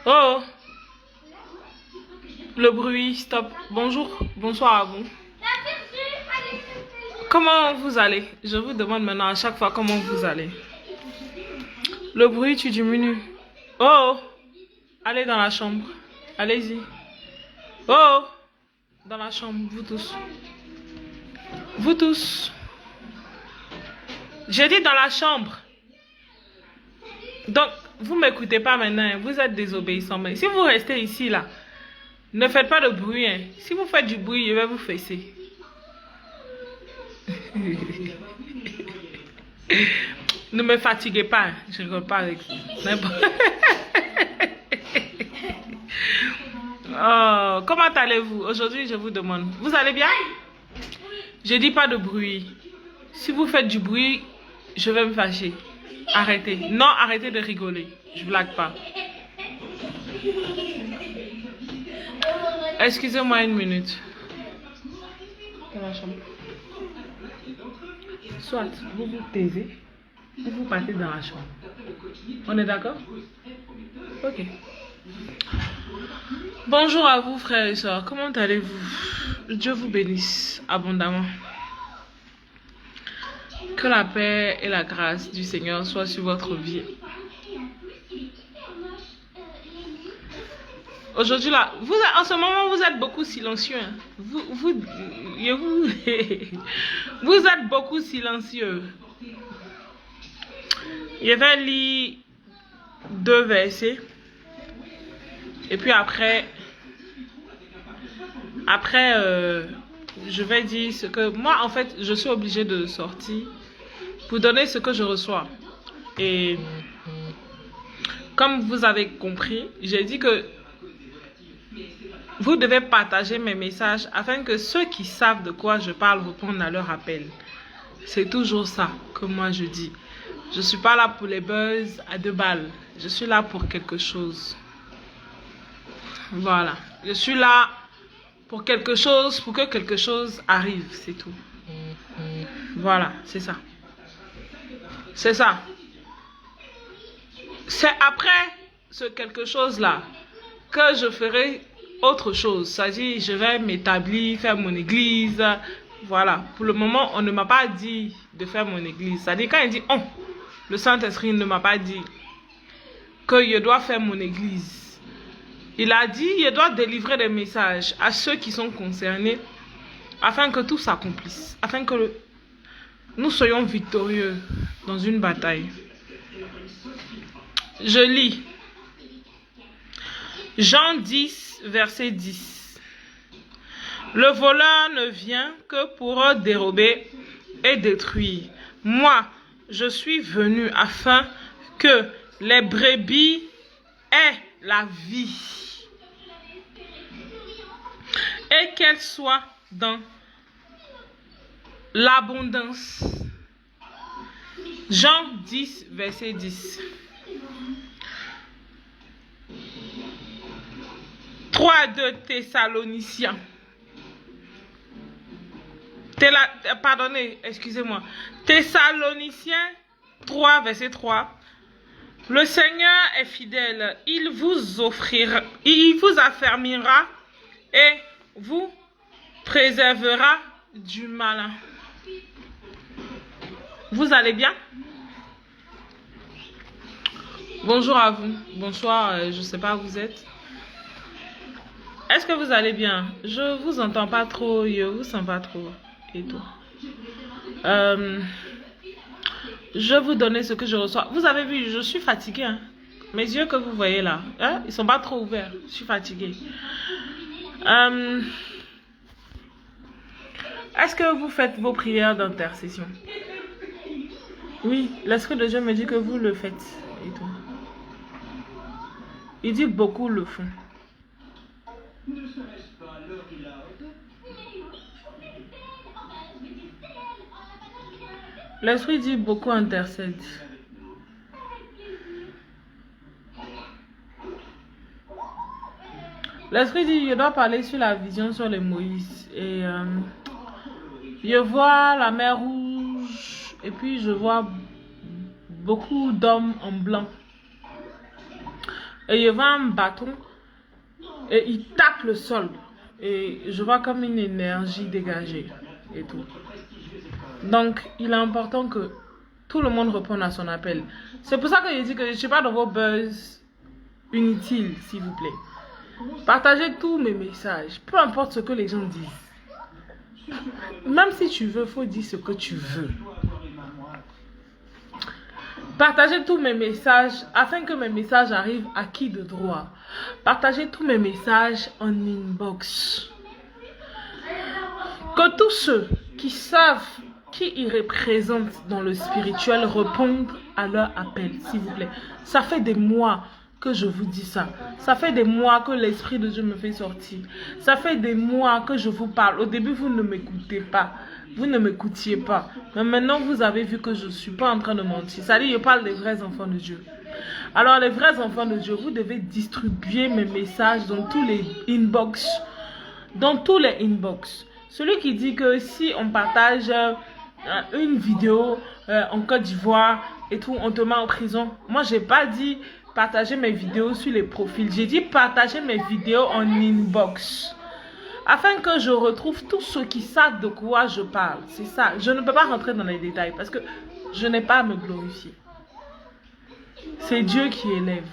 Oh, le bruit, stop. Bonjour, bonsoir à vous. Comment vous allez? Je vous demande maintenant à chaque fois comment vous allez. Le bruit, tu diminues. Oh, allez dans la chambre. Allez-y. Oh, dans la chambre, vous tous. Vous tous. J'ai dit dans la chambre. Donc, vous m'écoutez pas maintenant. Vous êtes désobéissants. Mais si vous restez ici, là, ne faites pas de bruit. Hein. Si vous faites du bruit, je vais vous fesser. Ne me fatiguez pas. Hein. Je ne rigole pas avec vous. Oh, comment allez-vous? Aujourd'hui, je vous demande. Vous allez bien? Je dis pas de bruit. Si vous faites du bruit, je vais me fâcher. Arrêtez. Non, arrêtez de rigoler. Je blague pas. Excusez-moi une minute. Dans la chambre. Soit vous vous taisez, ou vous partez dans la chambre. On est d'accord? Ok. Bonjour à vous, frères et sœurs. Comment allez-vous? Dieu vous bénisse abondamment. Que la paix et la grâce du Seigneur soient sur votre vie. Aujourd'hui, là, en ce moment, vous êtes beaucoup silencieux. Hein. Vous êtes beaucoup silencieux. Je vais lire 2 versets. Et puis après, je vais dire ce que... Moi, en fait, je suis obligée de sortir pour donner ce que je reçois. Et comme vous avez compris, j'ai dit que vous devez partager mes messages afin que ceux qui savent de quoi je parle répondent à leur appel. C'est toujours ça que moi je dis. Je ne suis pas là pour les buzz à 2 balles. Je suis là pour quelque chose. Voilà. Je suis là pour quelque chose, pour que quelque chose arrive. C'est tout. Voilà, c'est ça. C'est ça. C'est après ce quelque chose-là que je ferai autre chose. C'est-à-dire, je vais m'établir, faire mon église. Voilà. Pour le moment, on ne m'a pas dit de faire mon église. C'est-à-dire, quand il dit on, le Saint-Esprit ne m'a pas dit que je dois faire mon église. Il a dit, je dois délivrer des messages à ceux qui sont concernés afin que tout s'accomplisse. Afin que nous soyons victorieux dans une bataille. Je lis. Jean 10, verset 10. Le voleur ne vient que pour dérober et détruire. Moi, je suis venu afin que les brebis aient la vie et qu'elles soient dans l'abondance. Jean 10, verset 10. 3 de Thessaloniciens. Pardonnez, excusez-moi. Thessaloniciens 3, verset 3. Le Seigneur est fidèle. Il vous affermira et vous préservera du malin. Vous allez bien? Bonjour à vous. Bonsoir, je ne sais pas où vous êtes. Est-ce que vous allez bien? Je vous entends pas trop, je vous sens pas trop. Et tout. Je vous donner ce que je reçois. Vous avez vu, je suis fatiguée. Hein? Mes yeux que vous voyez là, hein? Ils sont pas trop ouverts. Je suis fatiguée. Est-ce que vous faites vos prières d'intercession? Oui, l'Esprit de Dieu me dit que vous le faites. Et tout. Il dit beaucoup le font. L'Esprit dit beaucoup intercède. L'Esprit dit, je dois parler sur la vision sur les Moïse. Et je vois la mer Rouge. Et puis je vois beaucoup d'hommes en blanc. et il voit un bâton et il tape le sol. Et je vois comme une énergie dégagée et tout. Donc, il est important que tout le monde réponde à son appel. C'est pour ça que je dis que je ne suis pas dans vos buzz inutiles, s'il vous plaît. Partagez tous mes messages, peu importe ce que les gens disent. Même si tu veux, il faut dire ce que tu veux. Partagez tous mes messages afin que mes messages arrivent à qui de droit. Partagez tous mes messages en inbox. Que tous ceux qui savent qui ils représentent dans le spirituel répondent à leur appel, s'il vous plaît. Ça fait des mois que je vous dis ça. Ça fait des mois que l'Esprit de Dieu me fait sortir. Ça fait des mois que je vous parle. Au début, vous ne m'écoutez pas. Vous ne m'écoutiez pas. Mais maintenant, vous avez vu que je ne suis pas en train de mentir. Ça dit, je parle des vrais enfants de Dieu. Alors, les vrais enfants de Dieu, vous devez distribuer mes messages dans tous les inbox. Dans tous les inbox. Celui qui dit que si on partage une vidéo en Côte d'Ivoire et tout, on te met en prison. Moi, je n'ai pas dit partager mes vidéos sur les profils. J'ai dit partager mes vidéos en inbox. Afin que je retrouve tous ceux qui savent de quoi je parle. C'est ça. Je ne peux pas rentrer dans les détails parce que je n'ai pas à me glorifier. C'est Dieu qui élève.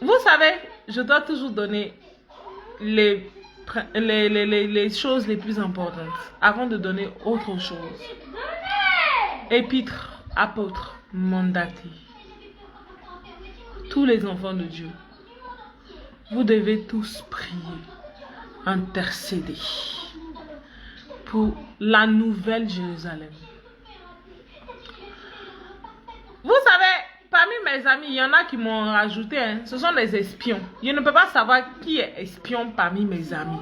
Vous savez, je dois toujours donner les choses les plus importantes avant de donner autre chose. Épître, apôtre, mandaté. Tous les enfants de Dieu. Vous devez tous prier, intercéder pour la nouvelle Jérusalem. Vous savez, parmi mes amis, il y en a qui m'ont rajouté, hein, ce sont des espions. Je ne peux pas savoir qui est espion parmi mes amis.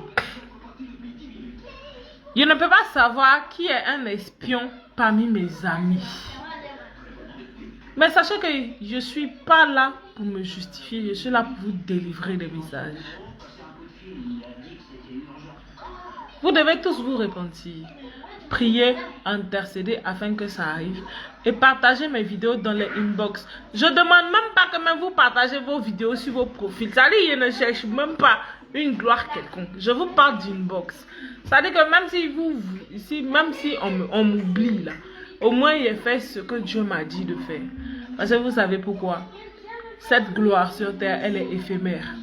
Je ne peux pas savoir qui est un espion parmi mes amis. Mais sachez que je ne suis pas là pour me justifier, je suis là pour vous délivrer des messages. Vous devez tous vous repentir, prier, intercéder afin que ça arrive et partager mes vidéos dans les inbox. Je ne demande même pas que même vous partagez vos vidéos sur vos profils. Ça dit, je ne cherche même pas une gloire quelconque. Je vous parle d'inbox. Ça dit que même si on m'oublie là, au moins il a fait ce que Dieu m'a dit de faire. Parce que vous savez pourquoi? Cette gloire sur terre, elle est éphémère.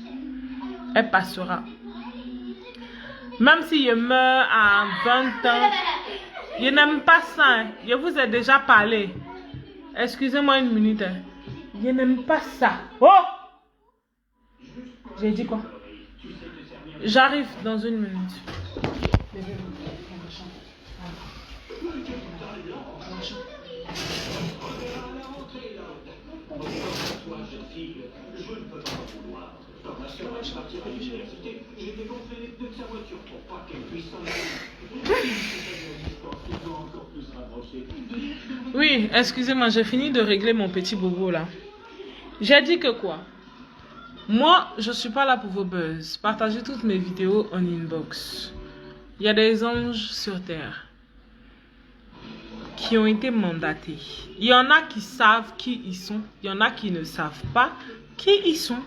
Elle passera. Même si je meurs à 20 ans, je n'aime pas ça. Hein. Je vous ai déjà parlé. Excusez-moi une minute. Hein. Je n'aime pas ça. Oh! J'ai dit quoi? J'arrive dans une minute. Oui, excusez-moi, j'ai fini de régler mon petit bobo là. J'ai dit que quoi? Moi, je suis pas là pour vos buzz. Partagez toutes mes vidéos en inbox. Il y a des anges sur terre qui ont été mandatés. Il y en a qui savent qui ils sont. Il y en a qui ne savent pas qui ils sont.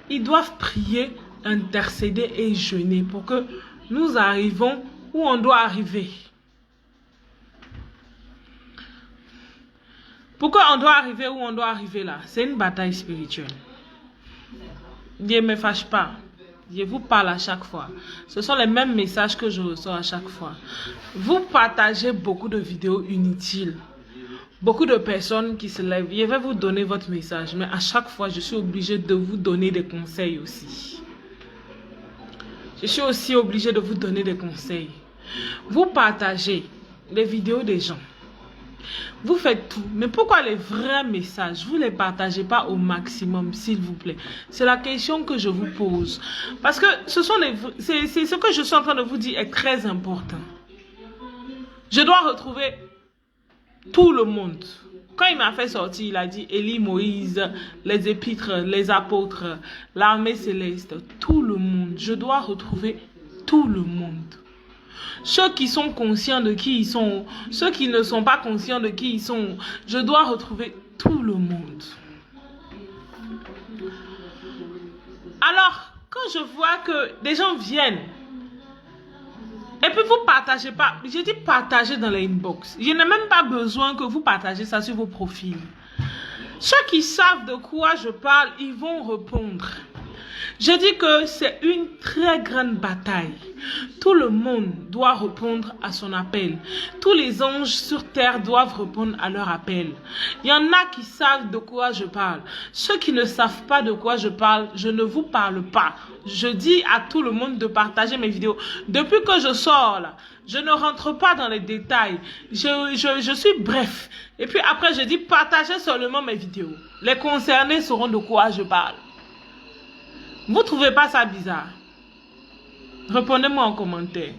Ils doivent prier, intercéder et jeûner pour que nous arrivons où on doit arriver. Pourquoi on doit arriver où on doit arriver là? C'est une bataille spirituelle. Je ne me fâche pas. Je vous parle à chaque fois. Ce sont les mêmes messages que je reçois à chaque fois. Vous partagez beaucoup de vidéos inutiles. Beaucoup de personnes qui se lèvent. Je vais vous donner votre message. Mais à chaque fois, je suis obligée de vous donner des conseils aussi. Je suis aussi obligée de vous donner des conseils. Vous partagez les vidéos des gens. Vous faites tout. Mais pourquoi les vrais messages, vous ne les partagez pas au maximum, s'il vous plaît? C'est la question que je vous pose. Parce que c'est ce que je suis en train de vous dire est très important. Je dois retrouver tout le monde. Quand il m'a fait sortir, il a dit Élie, Moïse, les épîtres, les apôtres, l'armée céleste, tout le monde. Je dois retrouver tout le monde. Ceux qui sont conscients de qui ils sont, ceux qui ne sont pas conscients de qui ils sont, je dois retrouver tout le monde. Alors, quand je vois que des gens viennent, et puis vous partagez pas, j'ai dit partager dans les inbox. Je n'ai même pas besoin que vous partagez ça sur vos profils. Ceux qui savent de quoi je parle, ils vont répondre. Je dis que c'est une très grande bataille. Tout le monde doit répondre à son appel. Tous les anges sur terre doivent répondre à leur appel. Il y en a qui savent de quoi je parle. Ceux qui ne savent pas de quoi je parle, je ne vous parle pas. Je dis à tout le monde de partager mes vidéos. Depuis que je sors là, je ne rentre pas dans les détails. Je suis bref. Et puis après, je dis partagez seulement mes vidéos. Les concernés sauront de quoi je parle. Vous ne trouvez pas ça bizarre? Répondez-moi en commentaire.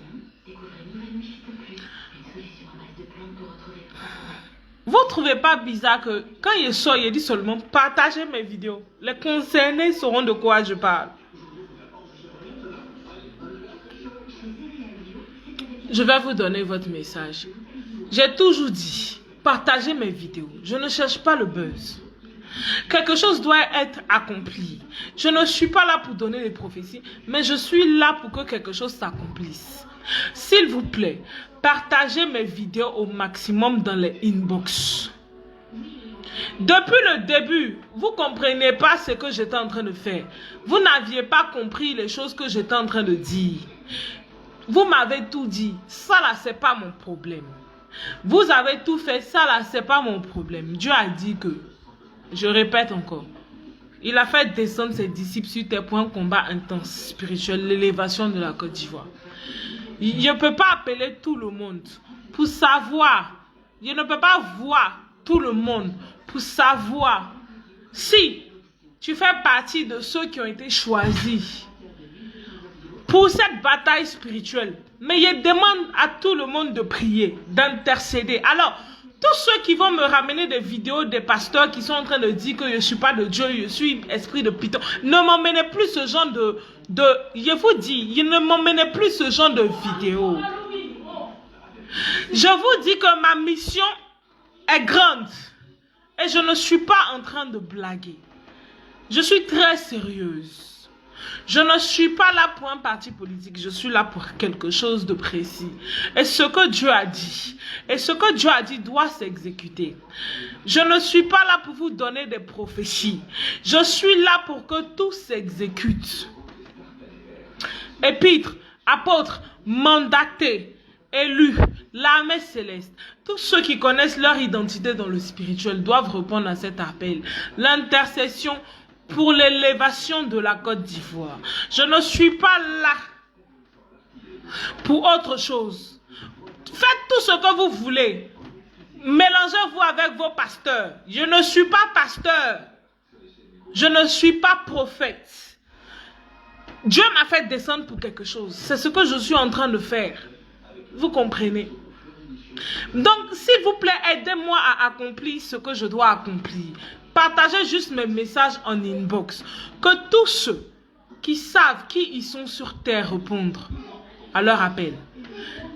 Vous ne trouvez pas bizarre que quand il sort, il dit seulement partagez mes vidéos. Les concernés sauront de quoi je parle. Je vais vous donner votre message. J'ai toujours dit, partagez mes vidéos. Je ne cherche pas le buzz. Quelque chose doit être accompli. Je ne suis pas là pour donner des prophéties, mais je suis là pour que quelque chose s'accomplisse. S'il vous plaît, partagez mes vidéos au maximum dans les inbox. Depuis le début, vous ne comprenez pas ce que j'étais en train de faire. Vous n'aviez pas compris les choses que j'étais en train de dire. Vous m'avez tout dit. Ça là, c'est pas mon problème. Vous avez tout fait. Ça là, c'est pas mon problème. Dieu a dit que, je répète encore, il a fait descendre ses disciples sur terre pour un combat intense spirituel, l'élévation de la Côte d'Ivoire. Je ne peux pas appeler tout le monde pour savoir. Je ne peux pas voir tout le monde pour savoir si tu fais partie de ceux qui ont été choisis pour cette bataille spirituelle. Mais je demande à tout le monde de prier, d'intercéder. Alors, tous ceux qui vont me ramener des vidéos des pasteurs qui sont en train de dire que je ne suis pas de Dieu, je suis esprit de Python, ne m'emmenez plus ce genre je vous dis, ne m'emmenez plus ce genre de vidéos. Je vous dis que ma mission est grande et je ne suis pas en train de blaguer. Je suis très sérieuse. Je ne suis pas là pour un parti politique, je suis là pour quelque chose de précis. Et ce que Dieu a dit, doit s'exécuter. Je ne suis pas là pour vous donner des prophéties. Je suis là pour que tout s'exécute. Épîtres, apôtres, mandatés, élus, l'armée céleste, tous ceux qui connaissent leur identité dans le spirituel doivent répondre à cet appel. L'intercession pour l'élévation de la Côte d'Ivoire. Je ne suis pas là pour autre chose. Faites tout ce que vous voulez. Mélangez-vous avec vos pasteurs. Je ne suis pas pasteur. Je ne suis pas prophète. Dieu m'a fait descendre pour quelque chose. C'est ce que je suis en train de faire. Vous comprenez? Donc, s'il vous plaît, aidez-moi à accomplir ce que je dois accomplir. Partagez juste mes messages en inbox. Que tous ceux qui savent qui ils sont sur terre répondre à leur appel.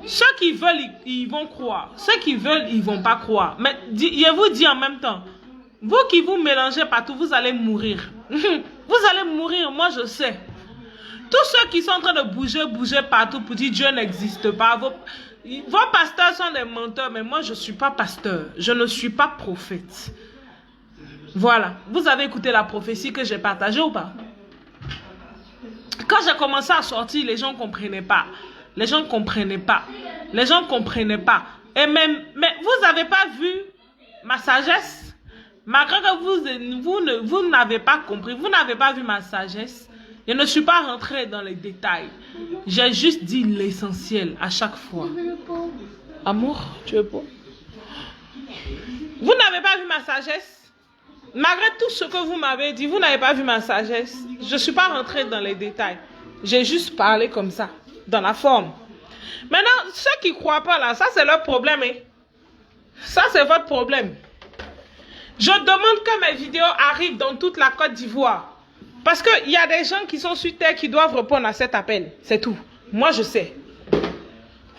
Ceux qui veulent, ils vont croire. Ceux qui veulent, ils ne vont pas croire. Mais je vous dis en même temps, vous qui vous mélangez partout, vous allez mourir. Vous allez mourir, moi je sais. Tous ceux qui sont en train de bouger partout pour dire Dieu n'existe pas. Vos pasteurs sont des menteurs, mais moi je ne suis pas pasteur. Je ne suis pas prophète. Voilà. Vous avez écouté la prophétie que j'ai partagée ou pas? Quand j'ai commencé à sortir, les gens ne comprenaient pas. Les gens ne comprenaient pas. Les gens ne comprenaient pas. Et même, mais vous n'avez pas vu ma sagesse? Malgré que vous n'avez pas compris, vous n'avez pas vu ma sagesse. Je ne suis pas rentrée dans les détails. J'ai juste dit l'essentiel à chaque fois. Amour, tu es beau. Vous n'avez pas vu ma sagesse? Malgré tout ce que vous m'avez dit, vous n'avez pas vu ma sagesse. Je ne suis pas rentrée dans les détails. J'ai juste parlé comme ça, dans la forme. Maintenant, ceux qui ne croient pas là, ça c'est leur problème. Hein? Ça c'est votre problème. Je demande que mes vidéos arrivent dans toute la Côte d'Ivoire. Parce qu'il y a des gens qui sont sur terre qui doivent répondre à cet appel. C'est tout. Moi je sais.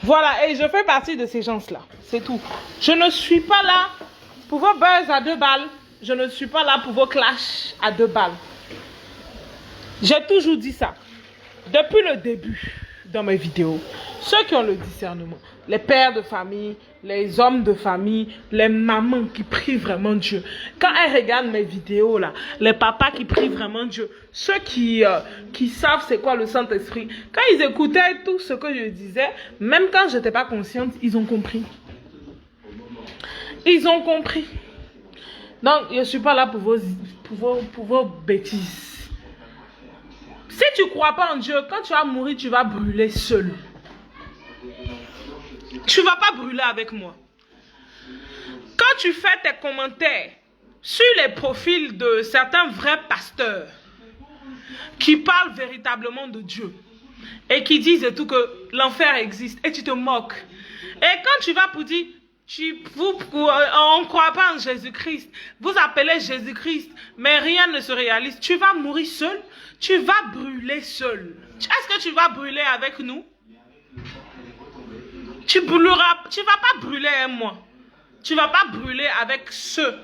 Voilà, et je fais partie de ces gens-là. C'est tout. Je ne suis pas là pour vos buzz à 2 balles. je ne suis pas là pour vos clashs à 2 balles. J'ai toujours dit ça. Depuis le début dans mes vidéos, ceux qui ont le discernement, les pères de famille, les hommes de famille, les mamans qui prient vraiment Dieu. Quand elles regardent mes vidéos là, les papas qui prient vraiment Dieu, ceux qui savent c'est quoi le Saint-Esprit, quand ils écoutaient tout ce que je disais, même quand je n'étais pas consciente, ils ont compris. Ils ont compris. Donc, je ne suis pas là pour vos bêtises. Si tu ne crois pas en Dieu, quand tu vas mourir, tu vas brûler seul. Tu ne vas pas brûler avec moi. Quand tu fais tes commentaires sur les profils de certains vrais pasteurs qui parlent véritablement de Dieu et qui disent et tout que l'enfer existe et tu te moques. Et quand tu vas pour dire, on ne croit pas en Jésus-Christ, vous appelez Jésus-Christ, mais rien ne se réalise, tu vas mourir seul, tu vas brûler seul. Est-ce que tu vas brûler avec nous? Tu ne vas pas brûler avec moi. Tu ne vas pas brûler avec ceux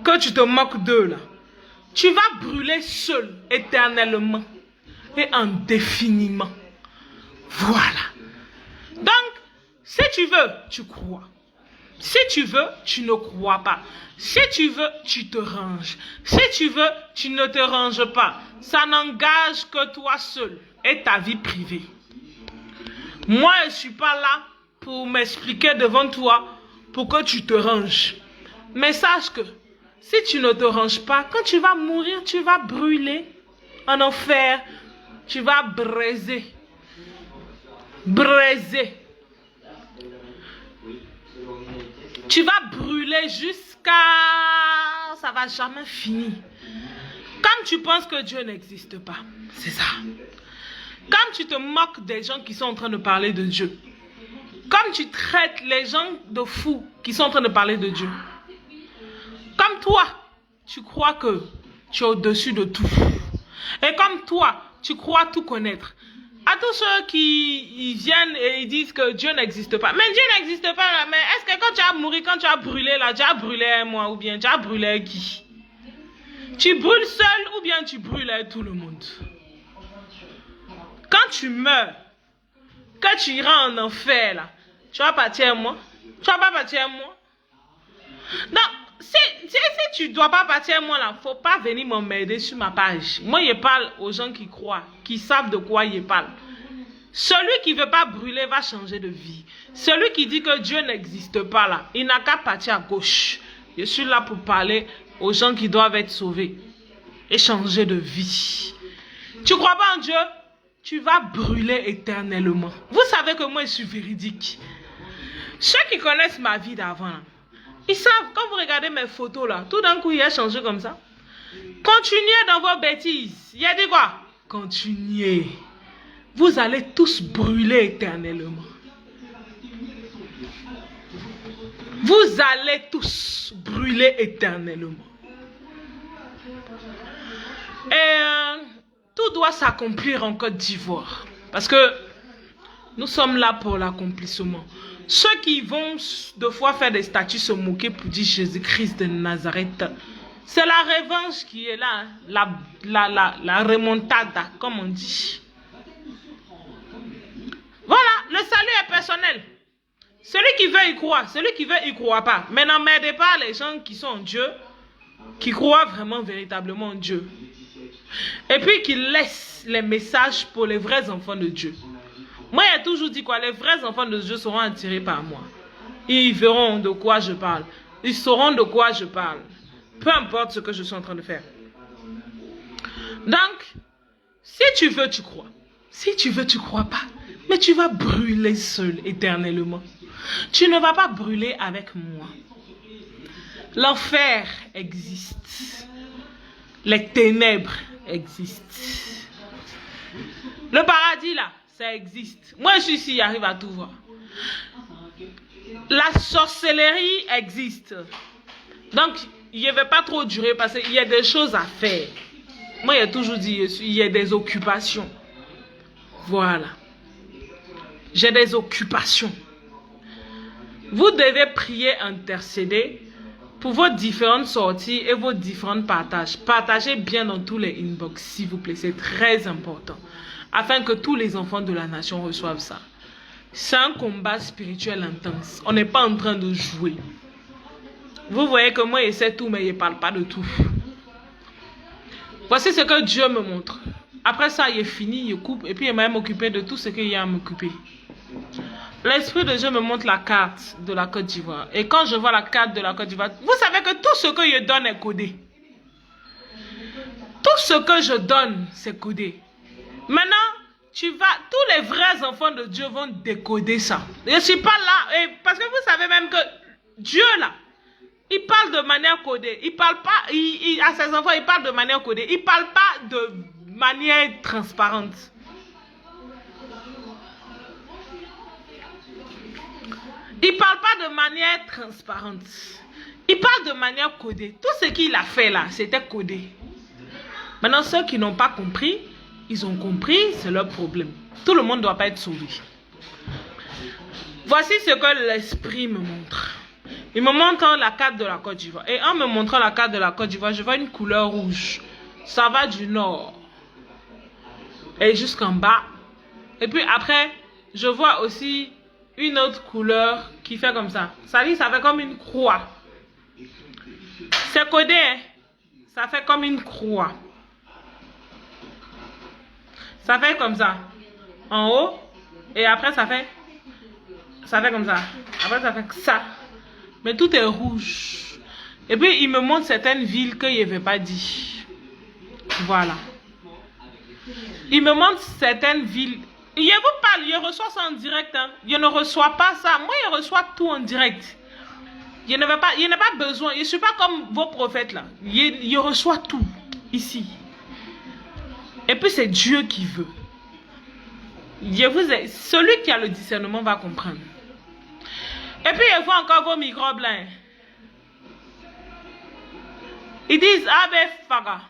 que tu te moques d'eux là. Tu vas brûler seul, éternellement et indéfiniment. Voilà. Donc, si tu veux, tu crois. Si tu veux, tu ne crois pas. Si tu veux, tu te ranges. Si tu veux, tu ne te ranges pas. Ça n'engage que toi seul et ta vie privée. Moi, je ne suis pas là pour m'expliquer devant toi pour que tu te ranges. Mais sache que si tu ne te ranges pas, quand tu vas mourir, tu vas brûler en enfer. Tu vas braiser. Braiser. Tu vas brûler jusqu'à... Ça va jamais finir. Comme tu penses que Dieu n'existe pas. C'est ça. Comme tu te moques des gens qui sont en train de parler de Dieu. Comme tu traites les gens de fous qui sont en train de parler de Dieu. Comme toi, tu crois que tu es au-dessus de tout. Et comme toi, tu crois tout connaître. À tous ceux qui viennent et ils disent que Dieu n'existe pas. Mais Dieu n'existe pas là. Mais est-ce que quand tu as mouru, quand tu as brûlé là, tu as brûlé moi ou bien tu as brûlé qui? Tu brûles seul ou bien tu brûles tout le monde? Quand tu meurs, quand tu iras en enfer là, tu vas partir à moi? Tu vas pas partir à moi? Donc, si tu ne dois pas partir à moi là, faut pas venir m'emmerder sur ma page. Moi, je parle aux gens qui croient, qui savent de quoi je parle. Celui qui ne veut pas brûler va changer de vie. Celui qui dit que Dieu n'existe pas là, il n'a qu'à partir à gauche. Je suis là pour parler aux gens qui doivent être sauvés et changer de vie. Tu ne crois pas en Dieu? Tu vas brûler éternellement. Vous savez que moi, je suis véridique. Ceux qui connaissent ma vie d'avant, ils savent, quand vous regardez mes photos là, tout d'un coup, il a changé comme ça. Continuez dans vos bêtises. Il a dit quoi? Continuez. Vous allez tous brûler éternellement. Vous allez tous brûler éternellement. Et tout doit s'accomplir en Côte d'Ivoire. Parce que nous sommes là pour l'accomplissement. Ceux qui vont deux fois faire des statues se moquer pour dire Jésus-Christ de Nazareth, c'est la revanche qui est là, la remontada, comme on dit. Voilà, le salut est personnel. Celui qui veut y croire, celui qui veut y croire pas. Mais n'emmerdez pas les gens qui sont en Dieu, qui croient vraiment véritablement en Dieu. Et puis qui laissent les messages pour les vrais enfants de Dieu. Moi, j'ai toujours dit quoi? Les vrais enfants de Dieu seront attirés par moi. Ils verront de quoi je parle. Ils sauront de quoi je parle. Peu importe ce que je suis en train de faire. Donc, si tu veux, tu crois. Si tu veux, tu crois pas. Mais tu vas brûler seul éternellement. Tu ne vas pas brûler avec moi. L'enfer existe. Les ténèbres existent. Le paradis là, ça existe. Moi je suis ici, j'arrive à tout voir. La sorcellerie existe. Donc, il ne va pas trop durer parce qu'il y a des choses à faire. Moi, j'ai toujours dit, il y a des occupations. Voilà. J'ai des occupations. Vous devez prier, intercéder pour vos différentes sorties et vos différents partages, partagez bien dans tous les inbox, s'il vous plaît. C'est très important. Afin que tous les enfants de la nation reçoivent ça. C'est un combat spirituel intense. On n'est pas en train de jouer. Vous voyez que moi, je sais tout, mais je ne parle pas de tout. Voici ce que Dieu me montre. Après ça, il est fini, il coupe. Et puis, il m'a même occupé de tout ce qu'il y a à m'occuper. L'Esprit de Dieu me montre la carte de la Côte d'Ivoire. Et quand je vois la carte de la Côte d'Ivoire, vous savez que tout ce que je donne est codé. Tout ce que je donne, c'est codé. Maintenant, tous les vrais enfants de Dieu vont décoder ça. Je ne suis pas là, parce que vous savez même que Dieu là, il parle de manière codée. Il parle pas, à ses enfants, il parle de manière codée. Il parle pas de manière transparente. Il parle pas de manière transparente. Il parle de manière codée. Tout ce qu'il a fait là, c'était codé. Maintenant, ceux qui n'ont pas compris, ils ont compris, c'est leur problème. Tout le monde ne doit pas être sauvé. Voici ce que l'Esprit me montre. Il me montre la carte de la Côte d'Ivoire. Et en me montrant la carte de la Côte d'Ivoire, je vois une couleur rouge. Ça va du nord et jusqu'en bas. Et puis après, je vois aussi une autre couleur qui fait comme ça. Ça dit, ça fait comme une croix. C'est codé, hein? Ça fait comme une croix. Ça fait comme ça. En haut. Et après, ça fait comme ça. Après, ça fait ça. Mais tout est rouge. Et puis, il me montre certaines villes que je ne vais pas dire. Voilà. Il me montre certaines villes. Je vous parle, je reçois ça en direct. Hein. Je ne reçois pas ça. Moi, je reçois tout en direct. Je n'ai pas besoin. Je ne suis pas comme vos prophètes là. Je reçois tout ici. Et puis, c'est Dieu qui veut. Celui qui a le discernement va comprendre. Et puis, il faut encore vos microbes là. Ils disent Abe Faga.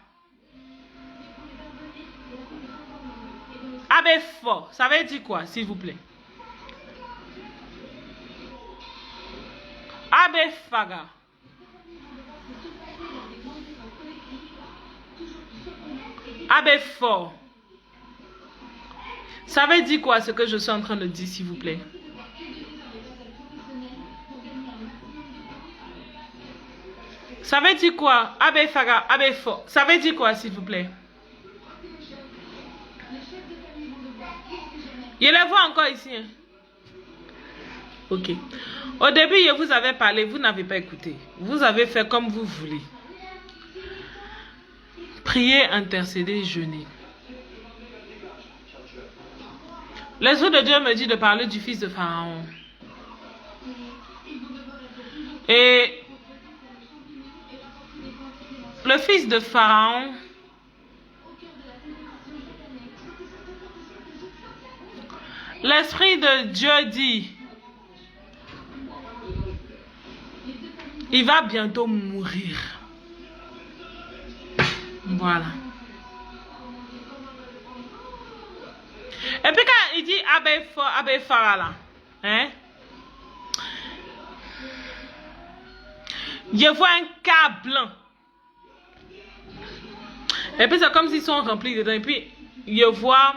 Abe Fo. Ça veut dire quoi, s'il vous plaît? Abe Faga. Abe Fo. Ça veut dire quoi, ce que je suis en train de dire, s'il vous plaît? Ça veut dire quoi? Abe Faga, Abe Fo. Ça veut dire quoi, s'il vous plaît? Je les vois encore ici. Hein? Ok. Au début, je vous avais parlé, vous n'avez pas écouté. Vous avez fait comme vous voulez. Prier, intercéder, jeûner. L'Esprit de Dieu me dit de parler du fils de Pharaon. Et le fils de Pharaon, l'Esprit de Dieu dit, il va bientôt mourir. Voilà. Et puis quand il dit Abe Farala, hein? Je vois un cas blanc. Et puis c'est comme s'ils sont remplis dedans. Et puis je vois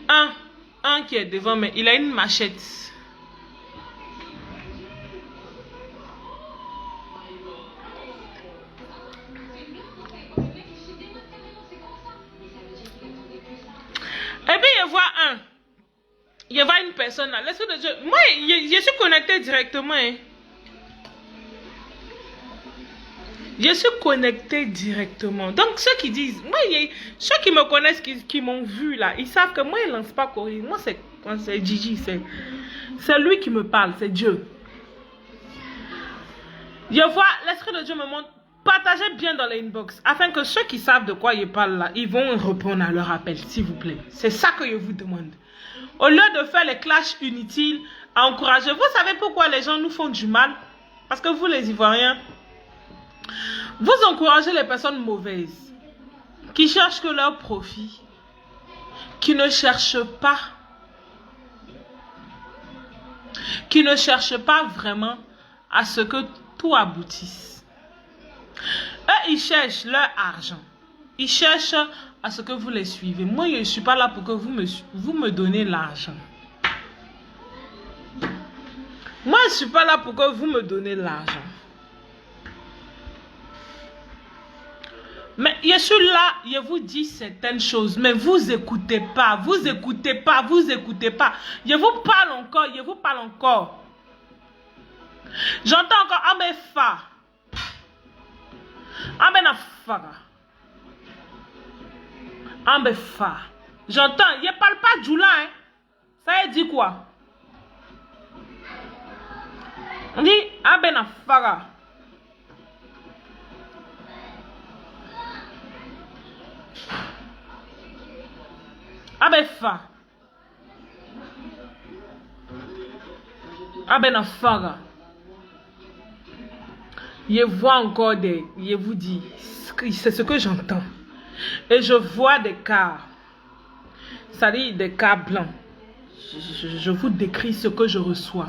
un qui est devant, mais il a une machette. Et puis je vois une personne là, l'Esprit de Dieu. Moi, je suis connecté directement. Hein. Je suis connecté directement. Donc ceux qui disent, moi, ceux qui me connaissent, qui m'ont vu là, ils savent que moi, je ne lance pas courir. Moi, c'est Gigi, c'est lui qui me parle, c'est Dieu. Je vois, l'Esprit de Dieu me montre. Partagez bien dans les inbox, afin que ceux qui savent de quoi ils parlent là, ils vont répondre à leur appel, s'il vous plaît. C'est ça que je vous demande. Au lieu de faire les clashs inutiles, à encourager. Vous savez pourquoi les gens nous font du mal? Parce que vous les Ivoiriens, vous encouragez les personnes mauvaises, qui cherchent que leur profit, qui ne cherchent pas vraiment à ce que tout aboutisse. Eux, ils cherchent leur argent. Ils cherchent à ce que vous les suivez. Moi, je ne suis pas là pour que vous me donnez l'argent. Moi, je ne suis pas là pour que vous me donnez l'argent. Mais je suis là, je vous dis certaines choses, mais vous écoutez pas, vous écoutez pas, vous écoutez pas. Je vous parle encore, je vous parle encore. J'entends encore Amefa. Amenafara. Ambefa. J'entends, je ne parle pas Djoula, hein. Ça veut dire quoi? On dit Abenafara. Abefa. Abenafara. Je vois encore des... Je vous dis, c'est ce que j'entends. Et je vois des cas. C'est-à-dire des cas blancs. Je vous décris ce que je reçois.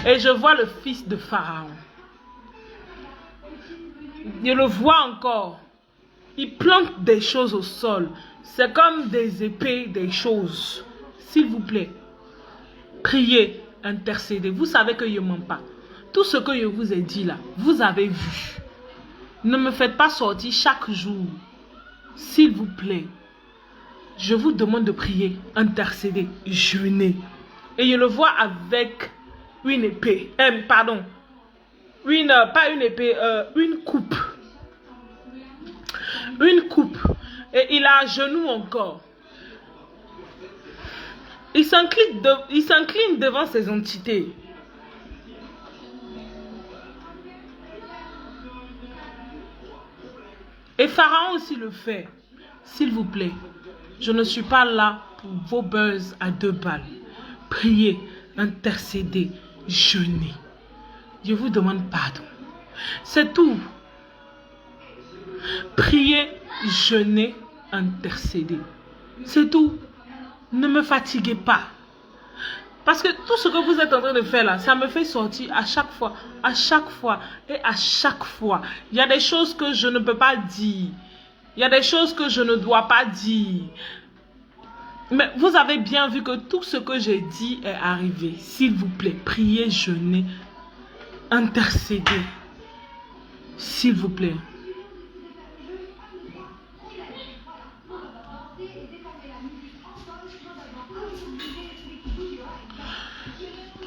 Et je vois le fils de Pharaon. Je le vois encore. Il plante des choses au sol. C'est comme des épées, des choses. S'il vous plaît, priez, intercédez. Vous savez que je ne mens pas. Tout ce que je vous ai dit là, vous avez vu. Ne me faites pas sortir chaque jour. S'il vous plaît, je vous demande de prier, intercéder, jeûner. Et je le vois avec une épée. Pardon. Pas une épée, une coupe. Une coupe. Et il a à genoux encore. Il s'incline devant ces entités. Et Pharaon aussi le fait. S'il vous plaît, je ne suis pas là pour vos buzz à 2 balles. Priez, intercédez, jeûnez. Je vous demande pardon. C'est tout. Priez, jeûnez, intercédez. C'est tout. Ne me fatiguez pas. Parce que tout ce que vous êtes en train de faire là, ça me fait sortir à chaque fois, à chaque fois et à chaque fois. Il y a des choses que je ne peux pas dire. Il y a des choses que je ne dois pas dire. Mais vous avez bien vu que tout ce que j'ai dit est arrivé. S'il vous plaît, priez, jeûnez, intercédez. S'il vous plaît.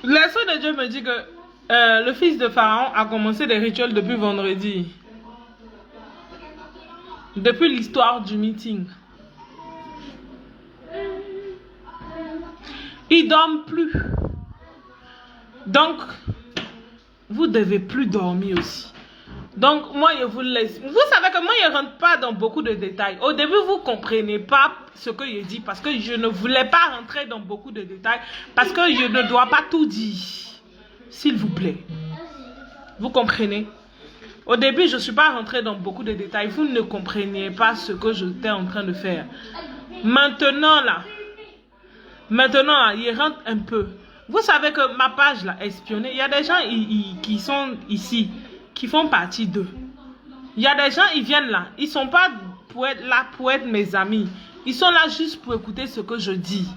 L'Esprit de Dieu me dit que le fils de Pharaon a commencé des rituels depuis vendredi. Depuis l'histoire du meeting. Il ne dort plus. Donc, vous ne devez plus dormir aussi. Donc, moi, je vous laisse. Vous savez que moi, je ne rentre pas dans beaucoup de détails. Au début, vous ne comprenez pas ce que je dis parce que je ne voulais pas rentrer dans beaucoup de détails parce que je ne dois pas tout dire. S'il vous plaît. Vous comprenez? Au début, je ne suis pas rentrée dans beaucoup de détails. Vous ne compreniez pas ce que j'étais en train de faire. Maintenant, là, il rentre un peu. Vous savez que ma page, là, espionnée, il y a des gens qui sont ici, qui font partie d'eux. Il y a des gens, ils viennent là. Ils ne sont pas là pour être mes amis. Ils sont là juste pour écouter ce que je dis.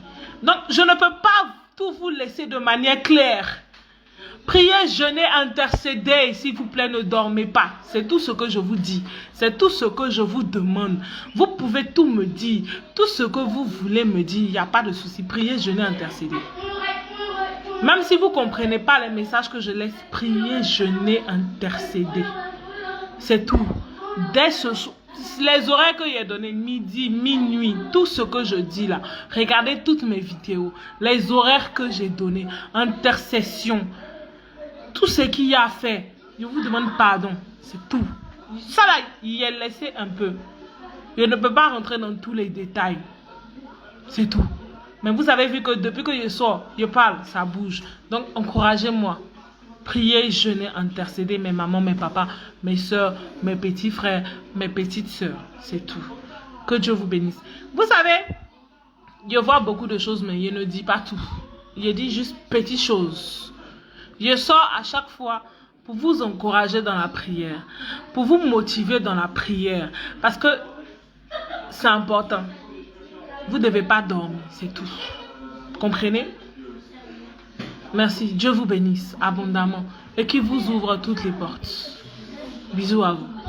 Donc, je ne peux pas tout vous laisser de manière claire. Priez, jeûnez, intercédez, s'il vous plaît, ne dormez pas. C'est tout ce que je vous dis. C'est tout ce que je vous demande. Vous pouvez tout me dire. Tout ce que vous voulez me dire, il n'y a pas de souci. Priez, jeûnez, intercédez. Même si vous ne comprenez pas les messages que je laisse, priez, jeûnez, intercédez. C'est tout. Dès ce soir, les horaires que j'ai donnés, midi, minuit, tout ce que je dis là, regardez toutes mes vidéos, les horaires que j'ai donnés, intercession, tout ce qu'il y a à faire, je vous demande pardon, c'est tout. Ça là, il est laissé un peu. Je ne peux pas rentrer dans tous les détails. C'est tout. Mais vous avez vu que depuis que je sors, je parle, ça bouge. Donc, encouragez-moi. Priez, jeûnez, intercédez mes mamans, mes papas, mes soeurs, mes petits frères, mes petites soeurs. C'est tout. Que Dieu vous bénisse. Vous savez, je vois beaucoup de choses, mais je ne dis pas tout. Je dis juste petites choses. Je sors à chaque fois pour vous encourager dans la prière, pour vous motiver dans la prière, parce que c'est important. Vous ne devez pas dormir, c'est tout. Comprenez? Merci. Dieu vous bénisse abondamment et qu'il vous ouvre toutes les portes. Bisous à vous.